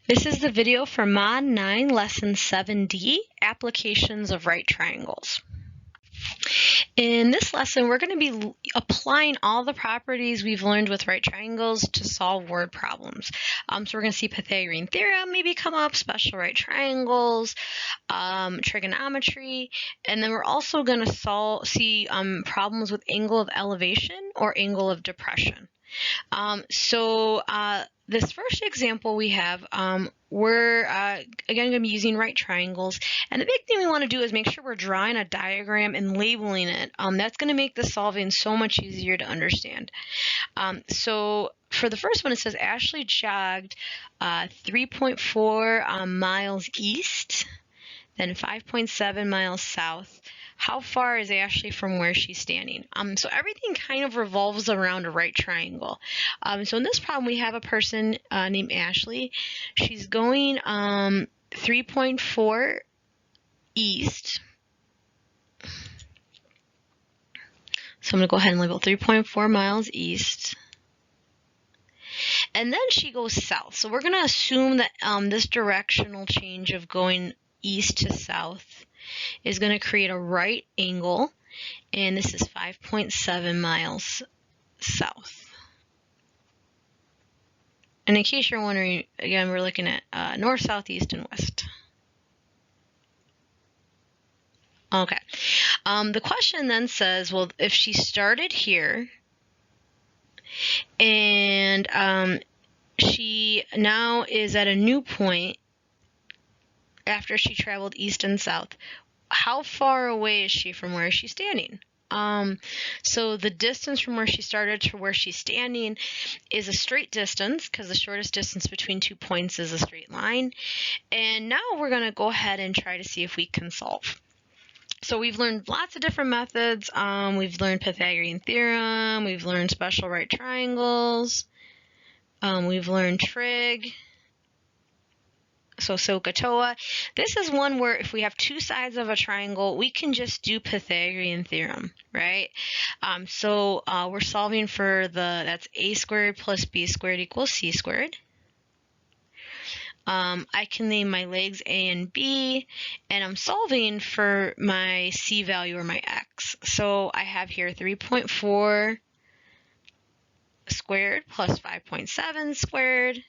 This is the video for Mod 9, Lesson 7D, Applications of Right Triangles. In this lesson, we're going to be applying all the properties we've learned with right triangles to solve word problems. So we're going to see Pythagorean theorem maybe come up, special right triangles, trigonometry, and then we're also going to see problems with angle of elevation or angle of depression. This first example we have, we're again going to be using right triangles, and the big thing we want to do is make sure we're drawing a diagram and labeling it. That's going to make the solving so much easier to understand. So for the first one, it says Ashley jogged 3.4 miles east, then 5.7 miles south. How far is Ashley from where she's standing? So everything kind of revolves around a right triangle. So in this problem, we have a person named Ashley. She's going 3.4 east. So I'm going to go ahead and label 3.4 miles east. And then she goes south. So we're going to assume that this directional change of going east to south is going to create a right angle, and this is 5.7 miles south. And in case you're wondering, again, we're looking at north, south, east, and west. Okay. The question then says, well, if she started here and she now is at a new point after she traveled east and south, how far away is she from where she's standing? So the distance from where she started to where she's standing is a straight distance, because the shortest distance between 2 points is a straight line. And now we're going to go ahead and try to see if we can solve. So we've learned lots of different methods. We've learned Pythagorean theorem. We've learned special right triangles. We've learned trig. So SOHCAHTOA. This is one where if we have two sides of a triangle, we can just do Pythagorean theorem, right? We're solving for that's a squared plus b squared equals c squared. I can name my legs A and B, and I'm solving for my c value or my x. So I have here 3.4 squared plus 5.7 squared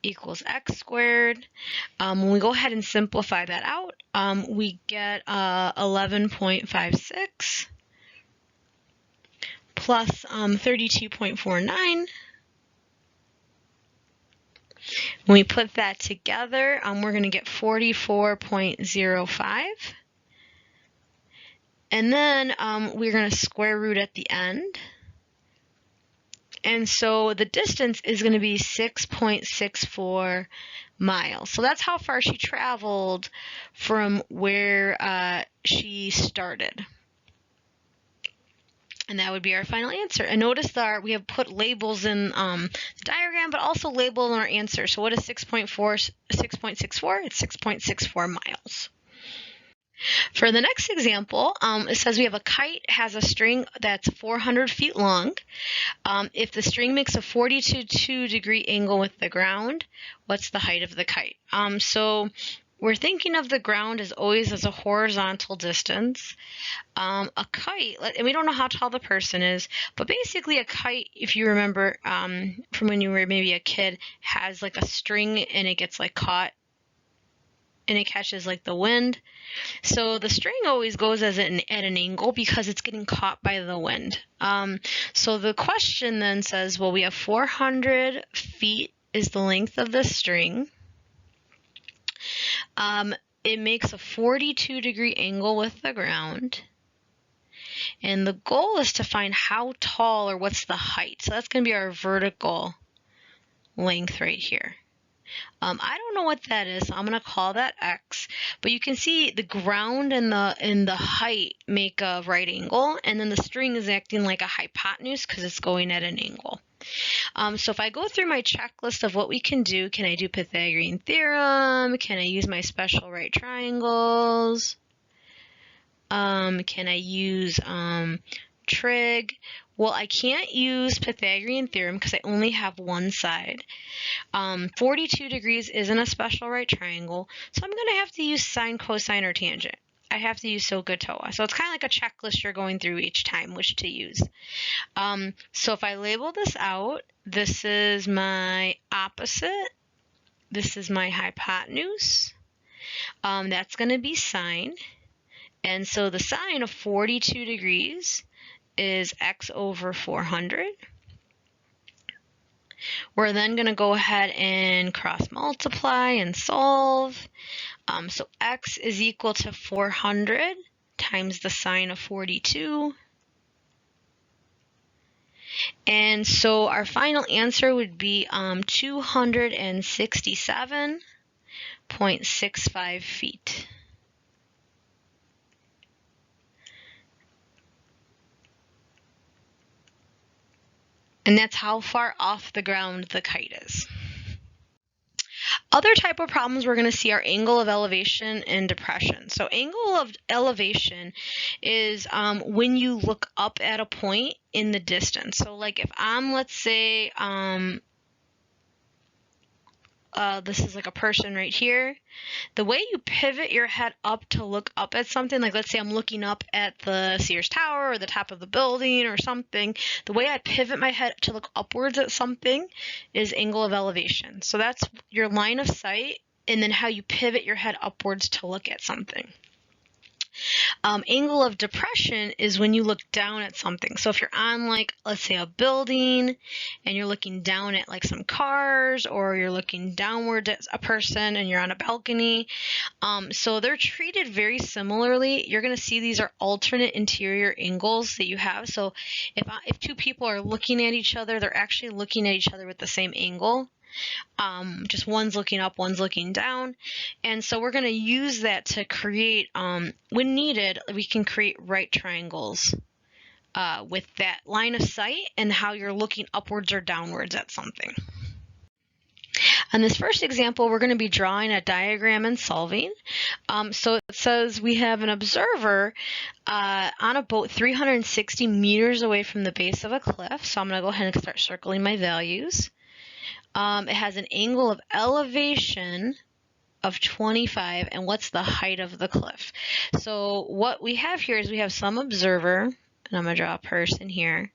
equals x squared. When we go ahead and simplify that out, we get 11.56 plus 32.49. When we put that together, we're going to get 44.05. And then we're going to square root at the end. And so the distance is going to be 6.64 miles. So that's how far she traveled from where she started. And that would be our final answer. And notice that we have put labels in the diagram, but also labeled in our answer. So what is 6.64? It's 6.64 miles. For the next example, it says we have a kite has a string that's 400 feet long. If the string makes a 42-degree angle with the ground, what's the height of the kite? So we're thinking of the ground as always as a horizontal distance. A kite, and we don't know how tall the person is, but basically a kite, if you remember from when you were maybe a kid, has like a string and it gets like caught and it catches like the wind. So the string always goes at an angle because it's getting caught by the wind. So the question then says, well, we have 400 feet is the length of the string. It makes a 42-degree angle with the ground. And the goal is to find how tall or what's the height. So that's going to be our vertical length right here. I don't know what that is, so I'm going to call that x. But you can see the ground and the height make a right angle, and then the string is acting like a hypotenuse because it's going at an angle. So if I go through my checklist of what we can do I do Pythagorean theorem? Can I use my special right triangles? Can I use trig? Well, I can't use Pythagorean theorem because I only have one side. 42 degrees isn't a special right triangle, so I'm going to have to use sine, cosine, or tangent. I have to use SOHCAHTOA. So it's kind of like a checklist you're going through each time which to use. So if I label this out, this is my opposite. This is my hypotenuse. That's going to be sine. And so the sine of 42 degrees is x over 400. We're then going to go ahead and cross multiply and solve. So x is equal to 400 times the sine of 42. And so our final answer would be 267.65 feet. And that's how far off the ground the kite is. Other type of problems we're going to see are angle of elevation and depression. So angle of elevation is when you look up at a point in the distance. So like if I'm, let's say, this is like a person right here. The way you pivot your head up to look up at something, like let's say I'm looking up at the Sears Tower or the top of the building or something, the way I pivot my head to look upwards at something is angle of elevation. So that's your line of sight and then how you pivot your head upwards to look at something. Angle of depression is when you look down at something. So if you're on, like, let's say a building and you're looking down at like some cars, or you're looking downward at a person and you're on a balcony. So they're treated very similarly. You're going to see these are alternate interior angles that you have. So if two people are looking at each other, they're actually looking at each other with the same angle. Just one's looking up, one's looking down. And so we're going to use that to create, when needed, we can create right triangles with that line of sight and how you're looking upwards or downwards at something. On this first example, we're going to be drawing a diagram and solving. So it says we have an observer on a boat 360 meters away from the base of a cliff. So I'm going to go ahead and start circling my values. It has an angle of elevation of 25, and what's the height of the cliff? So what we have here is we have some observer, and I'm going to draw a person here.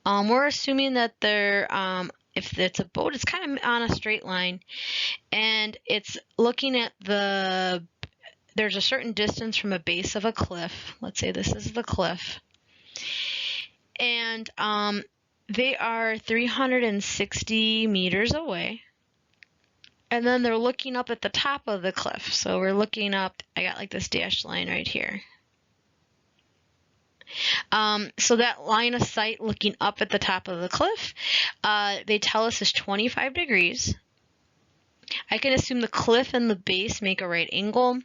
We're assuming that they're, if it's a boat, it's kind of on a straight line, and it's looking at there's a certain distance from a base of a cliff. Let's say this is the cliff. And they are 360 meters away. And then they're looking up at the top of the cliff. So we're looking up, I got like this dashed line right here. So that line of sight looking up at the top of the cliff, they tell us is 25 degrees. I can assume the cliff and the base make a right angle.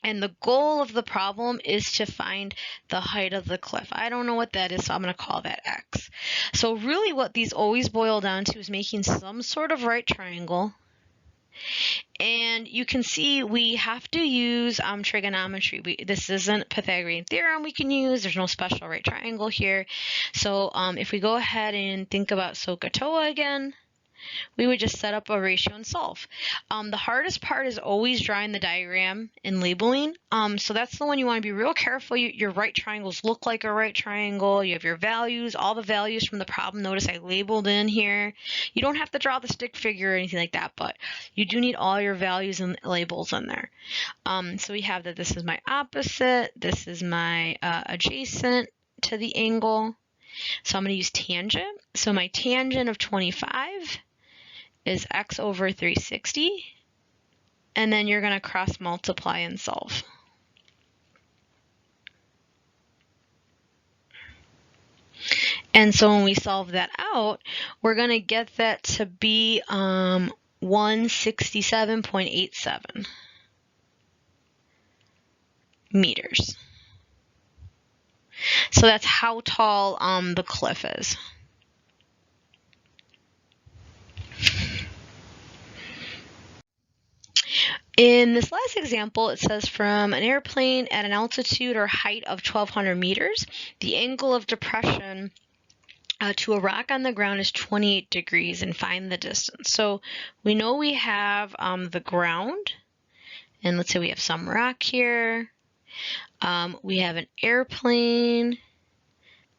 And the goal of the problem is to find the height of the cliff. I don't know what that is, so I'm going to call that x. So really what these always boil down to is making some sort of right triangle. And you can see we have to use trigonometry. This isn't Pythagorean theorem we can use. There's no special right triangle here. So if we go ahead and think about SOHCAHTOA again, we would just set up a ratio and solve. The hardest part is always drawing the diagram and labeling. So that's the one you want to be real careful. Your right triangles look like a right triangle. You have your values, all the values from the problem. Notice I labeled in here. You don't have to draw the stick figure or anything like that, but you do need all your values and labels in there. So we have that this is my opposite. This is my adjacent to the angle. So I'm going to use tangent. So my tangent of 25 is x over 360, and then you're going to cross multiply and solve. And so when we solve that out, we're going to get that to be 167.87 meters. So that's how tall the cliff is. In this last example, it says from an airplane at an altitude or height of 1,200 meters, the angle of depression to a rock on the ground is 28 degrees, and find the distance. So we know we have the ground, and let's say we have some rock here. We have an airplane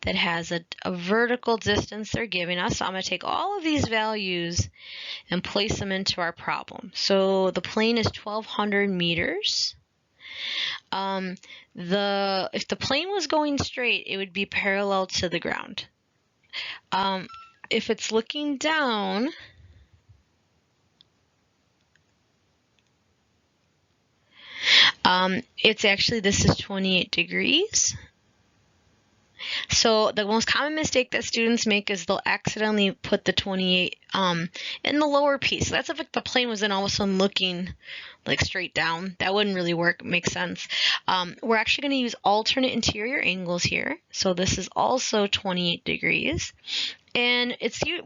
that has a vertical distance they're giving us. So I'm going to take all of these values and place them into our problem. So the plane is 1,200 meters. If the plane was going straight, it would be parallel to the ground. If it's looking down, it's actually, this is 28 degrees. So the most common mistake that students make is they'll accidentally put the 28 in the lower piece. So that's if the plane was then all of a sudden looking like straight down. That wouldn't really work, make sense. We're actually going to use alternate interior angles here. So this is also 28 degrees. And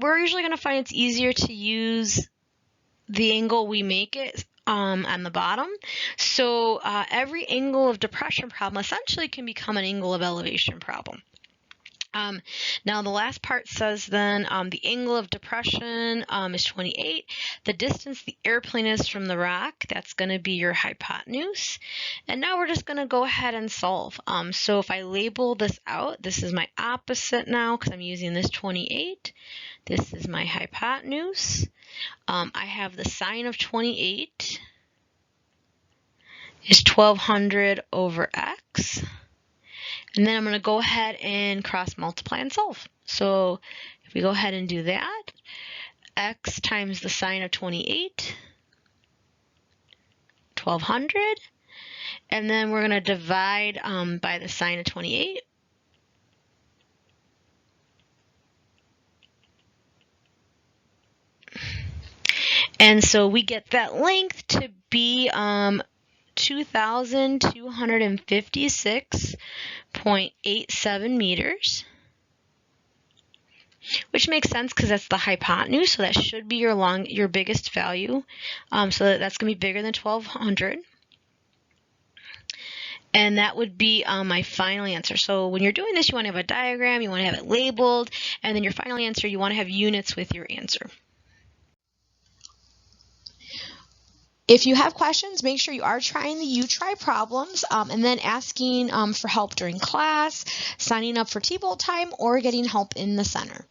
we're usually going to find it's easier to use the angle we make it on the bottom. So every angle of depression problem essentially can become an angle of elevation problem. Now the last part says then the angle of depression is 28. The distance the airplane is from the rock, that's going to be your hypotenuse. And now we're just going to go ahead and solve. So if I label this out, this is my opposite now because I'm using this 28. This is my hypotenuse. I have the sine of 28 is 1,200 over x. And then I'm going to go ahead and cross multiply and solve. So if we go ahead and do that, x times the sine of 28, 1,200. And then we're going to divide by the sine of 28. And so we get that length to be 2,256.87 meters, which makes sense because that's the hypotenuse, so that should be your biggest value. So that's going to be bigger than 1,200. And that would be my final answer. So when you're doing this, you want to have a diagram, you want to have it labeled, and then your final answer, you want to have units with your answer. If you have questions, make sure you are trying the U-Try problems and then asking for help during class, signing up for T-Bolt time, or getting help in the center.